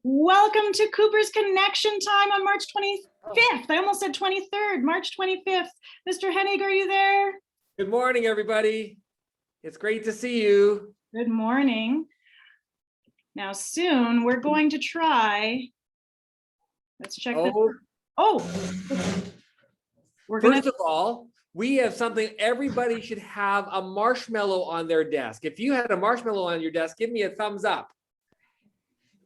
Welcome to Cooper's Connection Time on March 25th. I almost said 23rd, March 25th. Mr. Hennig, are you there? Good morning, everybody. It's great to see you. Good morning. Now soon we're going to try, let's check this. First of all, we have something everybody should have, a marshmallow on their desk. If you had a marshmallow on your desk, give me a thumbs up.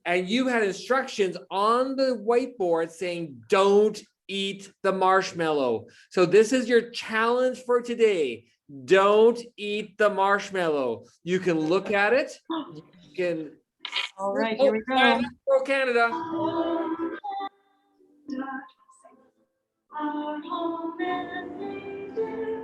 And you had instructions on the whiteboard saying, don't eat the marshmallow. So this is your challenge for today. Don't eat the marshmallow. You can look at it. You can. All right, here we go. Canada. Our home and native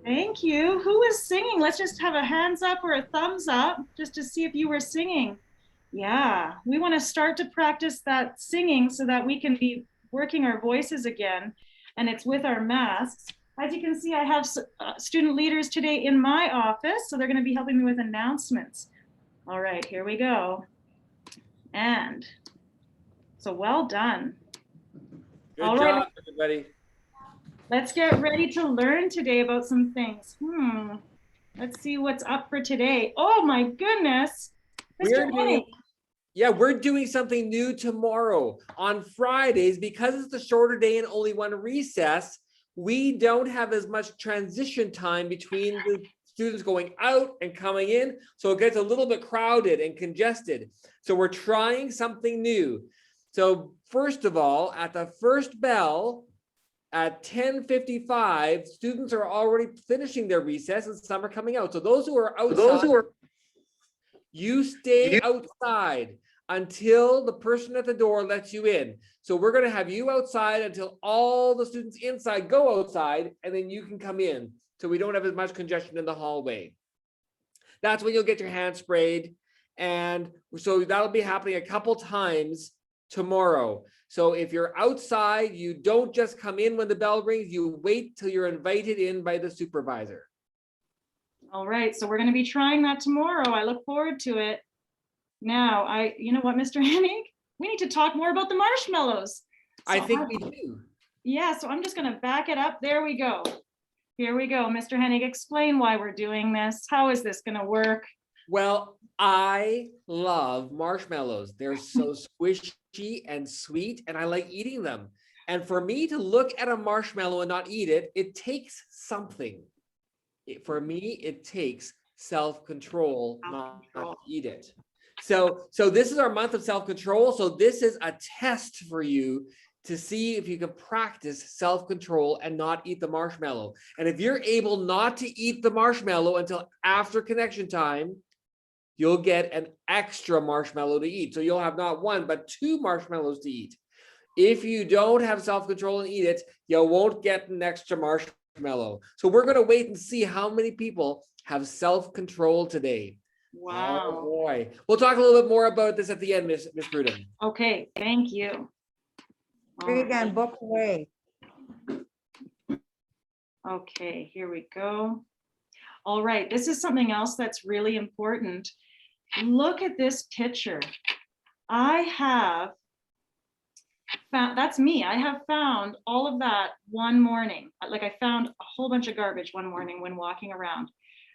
Thank you. Who is singing? Let's just have a hands up or a thumbs up just to see if you were singing. Yeah, we want to start to practice that singing so that we can be working our voices again, and it's with our masks. As you can see, I have student leaders today in my office, so they're going to be helping me with announcements. All right, here we go. And so well done. Good job, everybody. Let's get ready to learn today about some things. Let's see what's up for today. Oh my goodness. Mr. Hennig. We're doing something new tomorrow. On Fridays, because it's a shorter day and only one recess, we don't have as much transition time between the students going out and coming in. So it gets a little bit crowded and congested. So we're trying something new. So first of all, at the first bell, at 10:55, students are already finishing their recess and some are coming out. So those who are outside, you stay outside until the person at the door lets you in. So we're going to have you outside until all the students inside go outside, and then you can come in. So we don't have as much congestion in the hallway. That's when you'll get your hands sprayed. And so that'll be happening a couple times tomorrow. So if you're outside, you don't just come in when the bell rings, you wait till you're invited in by the supervisor. All right, so we're going to be trying that tomorrow. I look forward to it. Now, you know what, Mr. Hennig? We need to talk more about the marshmallows. I think we do. Yeah, so I'm just going to back it up. There we go. Here we go. Mr. Hennig, explain why we're doing this. How is this going to work? Well, I love marshmallows. They're so squishy and sweet, and I like eating them. And for me to look at a marshmallow and not eat it, it takes something. For me, it takes self-control not to eat it. So this is our month of self-control. So this is a test for you to see if you can practice self-control and not eat the marshmallow. And if you're able not to eat the marshmallow until after connection time, you'll get an extra marshmallow to eat. So you'll have not one, but 2 marshmallows to eat. If you don't have self-control and eat it, you won't get an extra marshmallow. So we're going to wait and see how many people have self-control today. Wow. Oh boy. We'll talk a little bit more about this at the end, Miss Pruden. Okay, thank you. Again, book away. Okay, here we go. All right, this is something else that's really important. Look at this picture. I have found, that's me. I have found all of that one morning. Like I found a whole bunch of garbage one morning when walking around.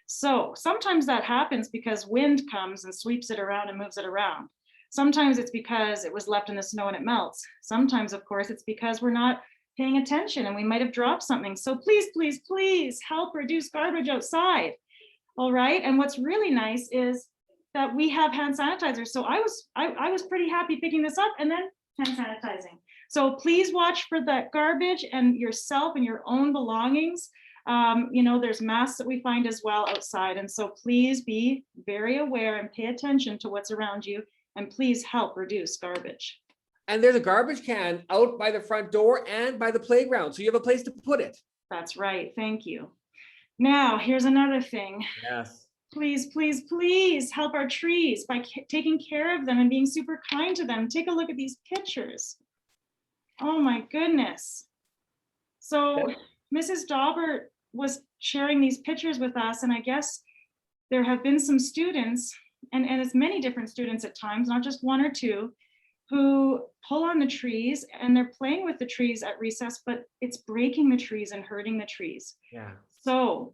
So sometimes that happens because wind comes and sweeps it around and moves it around. Sometimes it's because it was left in the snow and it melts. Sometimes, of course, it's because we're not paying attention and we might have dropped something. So please, please, please help reduce garbage outside. All right. And what's really nice is that we have hand sanitizer. So I was pretty happy picking this up and then hand sanitizing. So please watch for that garbage and yourself and your own belongings. You know, there's masks that we find as well outside. And so please be very aware and pay attention to what's around you, and please help reduce garbage. And there's a garbage can out by the front door and by the playground, so you have a place to put it. That's right. Thank you. Now, here's another thing. Yes. Please, please, please help our trees by taking care of them and being super kind to them. Take a look at these pictures. Oh my goodness. So Mrs. Daubert was sharing these pictures with us, and I guess there have been some students, and it's many different students at times, not just one or two, who pull on the trees and they're playing with the trees at recess, but it's breaking the trees and hurting the trees. Yeah. So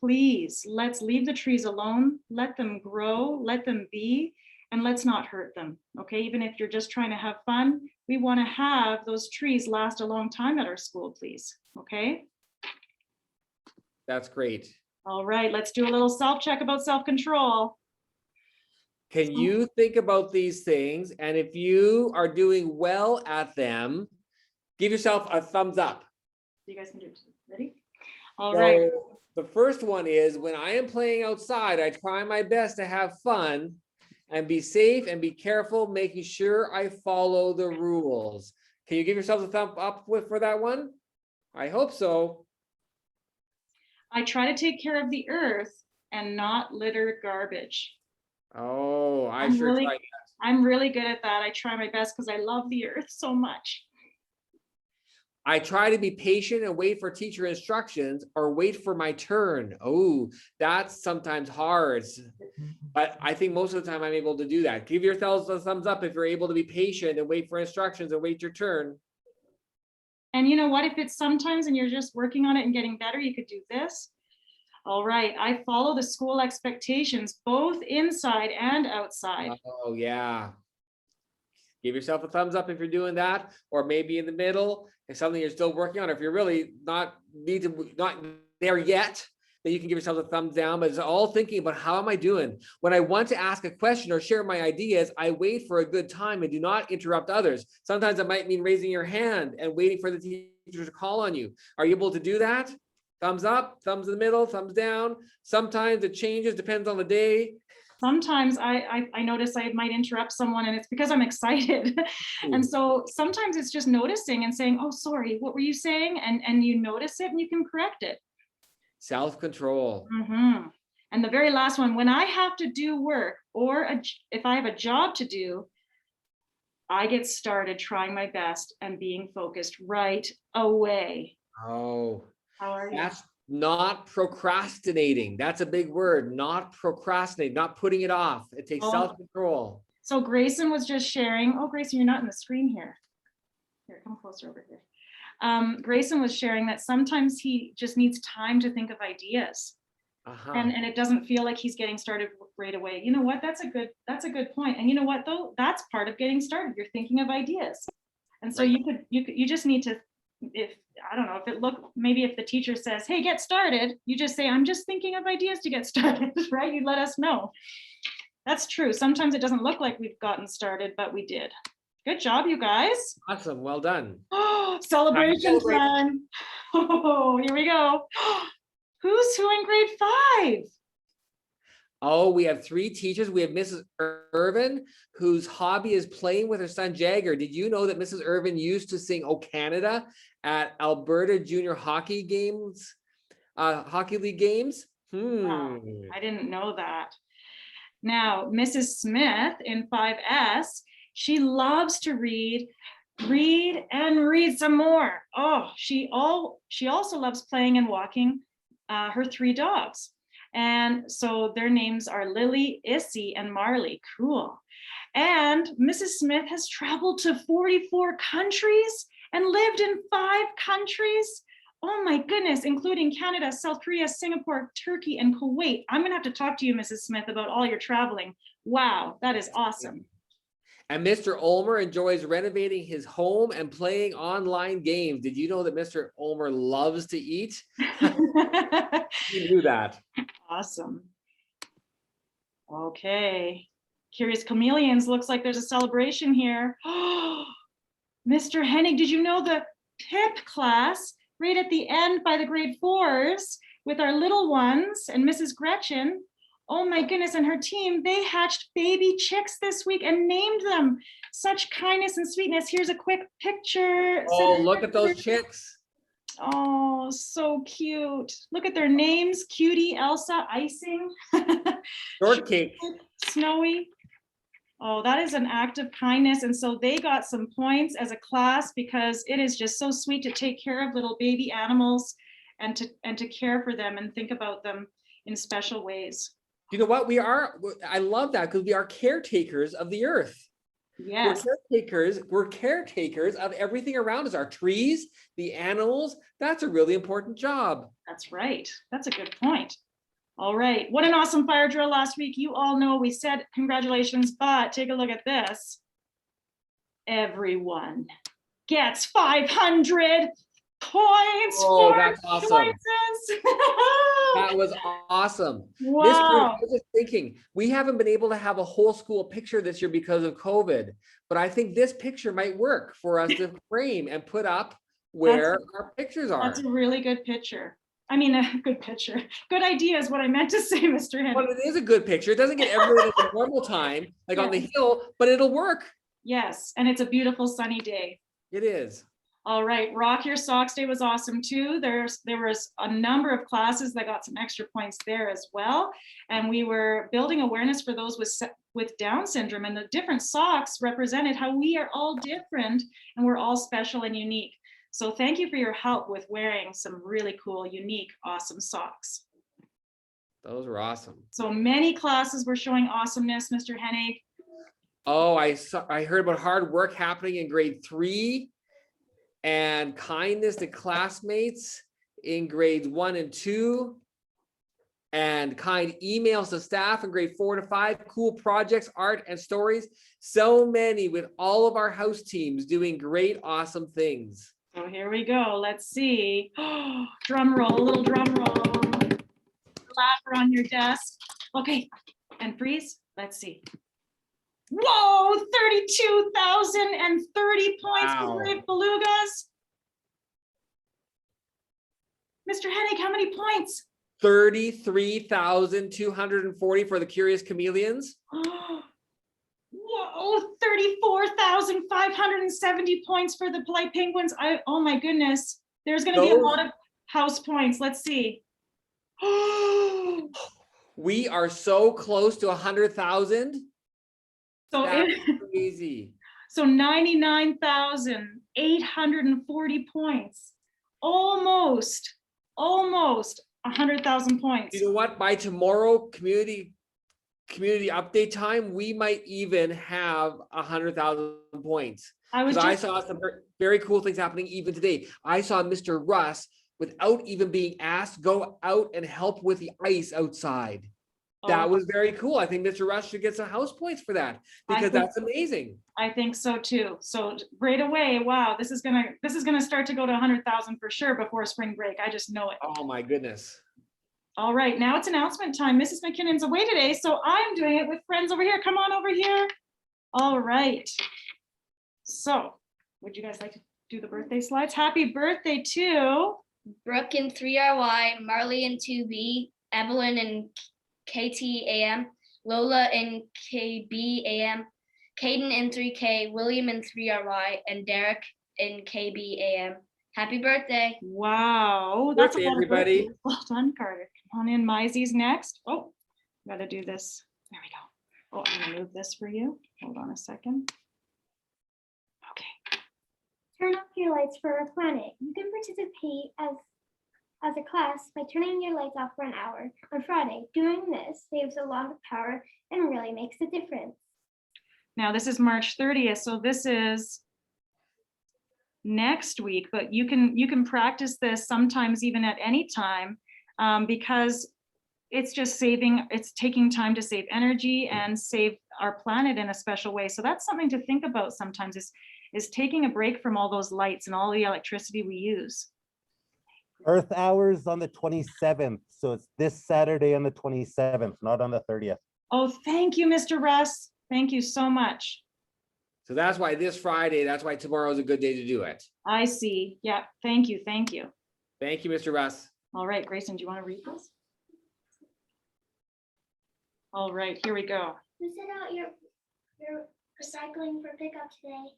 please, let's leave the trees alone, let them grow, let them be, and let's not hurt them, okay? Even if you're just trying to have fun, we wanna have those trees last a long time at our school, please, okay? That's great. All right, let's do a little self-check about self-control. Can you think about these things? And if you are doing well at them, give yourself a thumbs up. You guys can do it too. Ready? All right. So the first one is, when I am playing outside, I try my best to have fun and be safe and be careful, making sure I follow the rules. Can you give yourselves a thumb up for that one? I hope so. I try to take care of the earth and not litter garbage. Oh, I I'm sure really- tried. I'm really good at that. I try my best because I love the earth so much. I try to be patient and wait for teacher instructions or wait for my turn. Oh, that's sometimes hard. But I think most of the time I'm able to do that. Give yourselves a thumbs up if you're able to be patient and wait for instructions and wait your turn. And you know what? If it's sometimes and you're just working on it and getting better, you could do this. All right. I follow the school expectations, both inside and outside. Oh, yeah. Give yourself a thumbs up if you're doing that, or maybe in the middle, if something you're still working on. If you're really not there yet, then you can give yourself a thumbs down. But it's all thinking about, how am I doing? When I want to ask a question or share my ideas, I wait for a good time and do not interrupt others. Sometimes it might mean raising your hand and waiting for the teacher to call on you. Are you able to do that? Thumbs up, thumbs in the middle, thumbs down. Sometimes it changes, depends on the day. Sometimes I notice I might interrupt someone and it's because I'm excited. And so sometimes it's just noticing and saying, oh, sorry, what were you saying? And you notice it and you can correct it. Self-control. Mm-hmm. And the very last one, when I have to do work or if I have a job to do, I get started trying my best and being focused right away. Oh, How are you? that's not procrastinating. That's a big word. Not procrastinate, not putting it off. It takes Oh. self-control. So Grayson was just sharing. Oh, Grayson, you're not in the screen here. Here, come closer over here. Grayson was sharing that sometimes he just needs time to think of ideas. Uh-huh. And it doesn't feel like he's getting started right away. You know what? That's a good point. And you know what though? That's part of getting started. You're thinking of ideas. And so Right. you just need to, I don't know, maybe if the teacher says, hey, get started, you just say, I'm just thinking of ideas to get started, right? You let us know. That's true. Sometimes it doesn't look like we've gotten started, but we did. Good job, you guys. Awesome. Well done. Oh, celebration Celebrate. time. Oh, here we go. Who's who in grade 5? Oh, we have 3 teachers. We have Mrs. Irvin, whose hobby is playing with her son Jagger. Did you know that Mrs. Irvin used to sing "O Canada" at Alberta Junior Hockey games, Hockey League games? Wow, I didn't know that. Now, Mrs. Smith in 5S, she loves to read and read some more. Oh, she also loves playing and walking her 3 dogs. And so their names are Lily, Issy, and Marley. Cool. And Mrs. Smith has traveled to 44 countries and lived in 5 countries. Oh my goodness, including Canada, South Korea, Singapore, Turkey, and Kuwait. I'm gonna have to talk to you, Mrs. Smith, about all your traveling. Wow, that is awesome. And Mr. Ulmer enjoys renovating his home and playing online games. Did you know that Mr. Ulmer loves to eat? You knew that. Awesome. Okay. Curious Chameleons, looks like there's a celebration here. Mr. Hennig, did you know the PIP class right at the end by the grade 4s with our little ones and Mrs. Gretchen? Oh my goodness, and her team, they hatched baby chicks this week and named them. Such kindness and sweetness. Here's a quick picture. Oh, look at those chicks. Oh, so cute. Look at their names, Cutie, Elsa, Icing, Shortcake. Snowy. Oh, that is an act of kindness. And so they got some points as a class because it is just so sweet to take care of little baby animals and to care for them and think about them in special ways. You know what? I love that because we are caretakers of the earth. Yes. We're caretakers of everything around us, our trees, the animals. That's a really important job. That's right. That's a good point. All right. What an awesome fire drill last week. You all know we said congratulations, but take a look at this. Everyone gets 500 points. Oh, for that's awesome. choices. That was awesome. Wow. Miss Cruz, I was just thinking, we haven't been able to have a whole school picture this year because of COVID, but I think this picture might work for us to frame and put up where our pictures are. That's a really good picture. I mean, a good picture. Good idea is what I meant to say, Mr. Henry. Well, it is a good picture. It doesn't get everyone at the normal time, like on the hill, but it'll work. Yes, and it's a beautiful sunny day. It is. All right, Rock Your Socks Day was awesome too. There was a number of classes that got some extra points there as well. And we were building awareness for those with Down syndrome, and the different socks represented how we are all different and we're all special and unique. So thank you for your help with wearing some really cool, unique, awesome socks. Those were awesome. So many classes were showing awesomeness, Mr. Hennig. Oh, I heard about hard work happening in grade 3 and kindness to classmates in grades 1 and 2 and kind emails to staff in grade 4 to 5, cool projects, art and stories. So many with all of our house teams doing great, awesome things. So here we go. Let's see. Drum roll, a little drum roll. Clapper on your desk. Okay, and freeze. Let's see. Whoa, 32,030 points for Brave Belugas. Mr. Hennig, how many points? 33,240 for the Curious Chameleons. Whoa, 34,570 points for the Polite Penguins. Oh my goodness. There's going to be a lot of house points. Let's see. We are so close to 100,000. So that's crazy. So 99,840 points. Almost 100,000 points. You know what? By tomorrow, community update time, we might even have 100,000 points. I saw some very cool things happening even today. I saw Mr. Russ, without even being asked, go out and help with the ice outside. That was very cool. I think Mr. Russ should get some house points for that because that's amazing. I think so too. So right away, wow, this is gonna start to go to 100,000 for sure before spring break. I just know it. Oh my goodness. All right, now it's announcement time. Mrs. McKinnon's away today, so I'm doing it with friends over here. Come on over here. All right. So would you guys like to do the birthday slides? Happy birthday to Brooke in 3RY, Marley in 2B, Evelyn in KTAM, Lola in KBAM, Caden in 3K, William in 3RY, and Derek in KBAM. Happy birthday. Wow. That's birthday, everybody. Well done, Carter. Come on in. Maisy's next. Oh, gotta do this. There we go. Oh, I'm gonna move this for you. Hold on a second. Okay. Turn off your lights for our planet. You can participate as a class by turning your lights off for an hour on Friday. Doing this saves a lot of power and really makes a difference. Now this is March 30th, so this is next week, but you can practice this sometimes even at any time because it's taking time to save energy and save our planet in a special way. So that's something to think about sometimes, is taking a break from all those lights and all the electricity we use. Earth hours on the 27th. So it's this Saturday on the 27th, not on the 30th. Oh, thank you, Mr. Russ. Thank you so much. So that's why this Friday, that's why tomorrow is a good day to do it. I see. Yeah, thank you, thank you. Thank you, Mr. Russ. All right, Grayson, do you want to read this? All right, here we go. Who sent out your recycling for pickup today?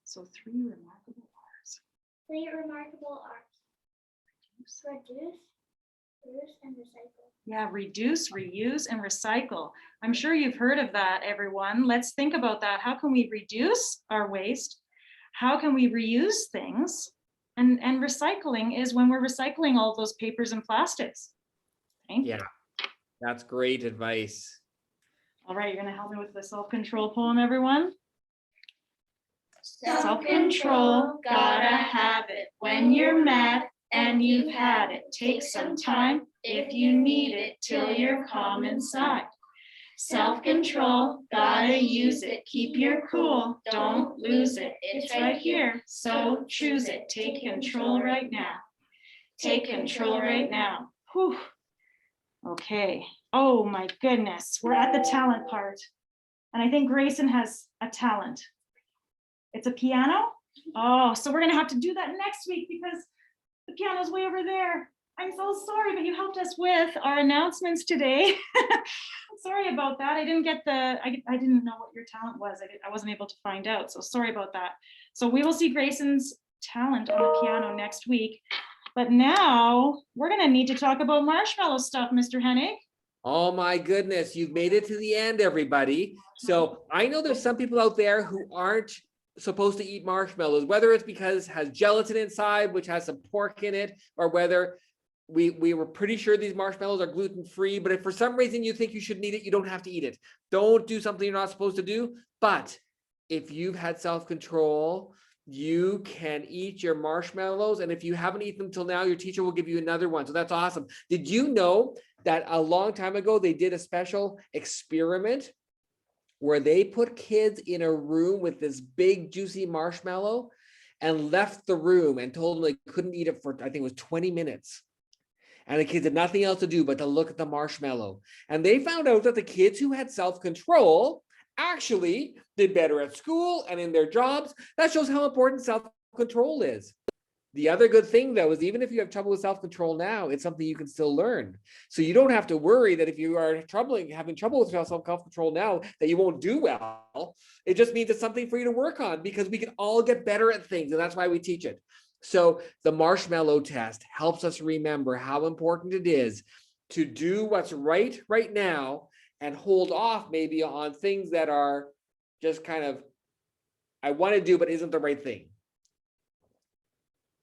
So 3 remarkable R's. 3 remarkable R's. Reduce, and recycle. Yeah, reduce, reuse, and recycle. I'm sure you've heard of that, everyone. Let's think about that. How can we reduce our waste? How can we reuse things? And recycling is when we're recycling all those papers and plastics. Thank you. Yeah, that's great advice. All right, you're gonna help me with the self-control poem, everyone? Self-control, gotta have it when you're mad and you've had it. Take some time if you need it till you're calm inside. Self-control, gotta use it. Keep your cool, don't lose it. It's right here, so choose it. Take control right now. Take control right now. Whew. Okay. Oh my goodness, we're at the talent part. And I think Grayson has a talent. It's a piano? Oh, so we're gonna have to do that next week because the piano's way over there. I'm so sorry, but you helped us with our announcements today. Sorry about that. I didn't get I didn't know what your talent was. I wasn't able to find out, so sorry about that. So we will see Grayson's talent on the piano next week. But now we're gonna need to talk about marshmallow stuff, Mr. Hennig. Oh my goodness, you've made it to the end, everybody. So I know there's some people out there who aren't supposed to eat marshmallows, whether it's because it has gelatin inside, which has some pork in it, or whether we were pretty sure these marshmallows are gluten-free, but if for some reason you think you shouldn't eat it, you don't have to eat it. Don't do something you're not supposed to do. But if you've had self-control, you can eat your marshmallows. And if you haven't eaten them till now, your teacher will give you another one. So that's awesome. Did you know that a long time ago, they did a special experiment where they put kids in a room with this big juicy marshmallow and left the room and told them they couldn't eat it for, I think it was 20 minutes. And the kids had nothing else to do but to look at the marshmallow. And they found out that the kids who had self-control actually did better at school and in their jobs. That shows how important self-control is. The other good thing, though, is even if you have trouble with self-control now, it's something you can still learn. So you don't have to worry that if you are having trouble with self-control now, that you won't do well. It just means it's something for you to work on because we can all get better at things, and that's why we teach it. So the marshmallow test helps us remember how important it is to do what's right now and hold off maybe on things that are just kind of, I want to do, but isn't the right thing.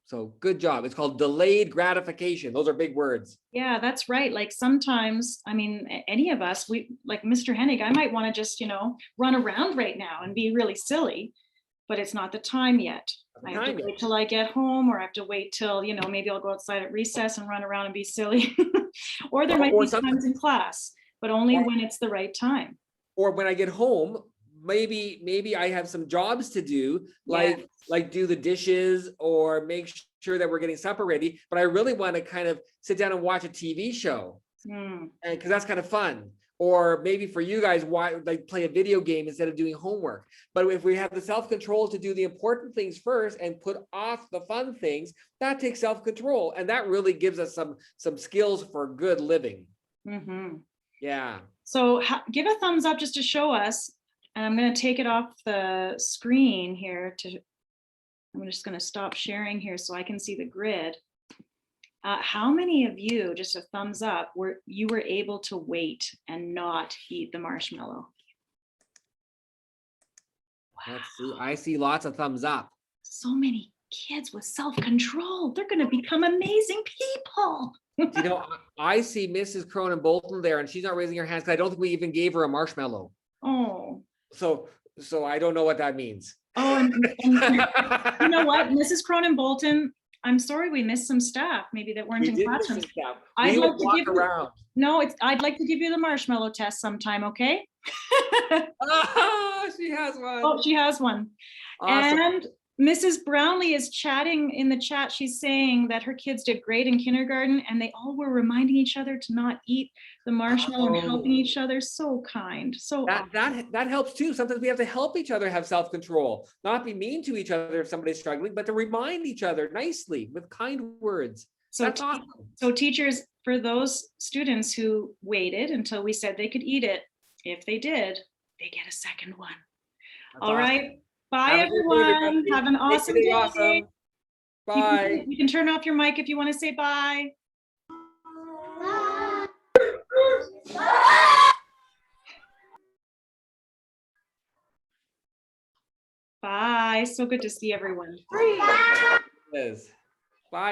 So good job. It's called delayed gratification. Those are big words. Yeah, that's right. Like sometimes, I mean, any of us, like Mr. Hennig, I might want to just, run around right now and be really silly, but it's not the time yet. I have to wait till I get home, or I have to wait till, maybe I'll go outside at recess and run around and be silly. Or there might be times in class, but only when it's the right time. Or when I get home, maybe I have some jobs to do, like do the dishes or make sure that we're getting supper ready, but I really want to kind of sit down and watch a TV show. And because that's kind of fun. Or maybe for you guys, play a video game instead of doing homework. But if we have the self-control to do the important things first and put off the fun things, that takes self-control. And that really gives us some skills for good living. Mm-hmm. Yeah. So give a thumbs up just to show us. And I'm going to take it off the screen here I'm just going to stop sharing here so I can see the grid. How many of you, just a thumbs up, were able to wait and not eat the marshmallow? Wow. Let's see. I see lots of thumbs up. So many kids with self-control. They're going to become amazing people. I see Mrs. Cronin Bolton there, and she's not raising her hands because I don't think we even gave her a marshmallow. Oh. So I don't know what that means. Oh, and you know what, Mrs. Cronin Bolton, I'm sorry we missed some staff maybe that weren't in classroom. I'd like to give you the marshmallow test sometime, okay? Ah, she has one. Oh, she has one. Awesome. And Mrs. Brownlee is chatting in the chat. She's saying that her kids did great in kindergarten and they all were reminding each other to not eat the marshmallow and helping Oh. each other. So kind. So That helps too. Sometimes we have to help each other have self-control, not be mean to each other if somebody's struggling, but to remind each other nicely with kind words. So, That's awesome. so teachers, for those students who waited until we said they could eat it, if they did, they get a second one. That's All awesome. right. Bye, Have a good day, everyone. everybody. Have an Make awesome your day day. awesome. Bye. You can turn off your mic if you want to say bye. Bye. So good to see everyone. Liz. Bye.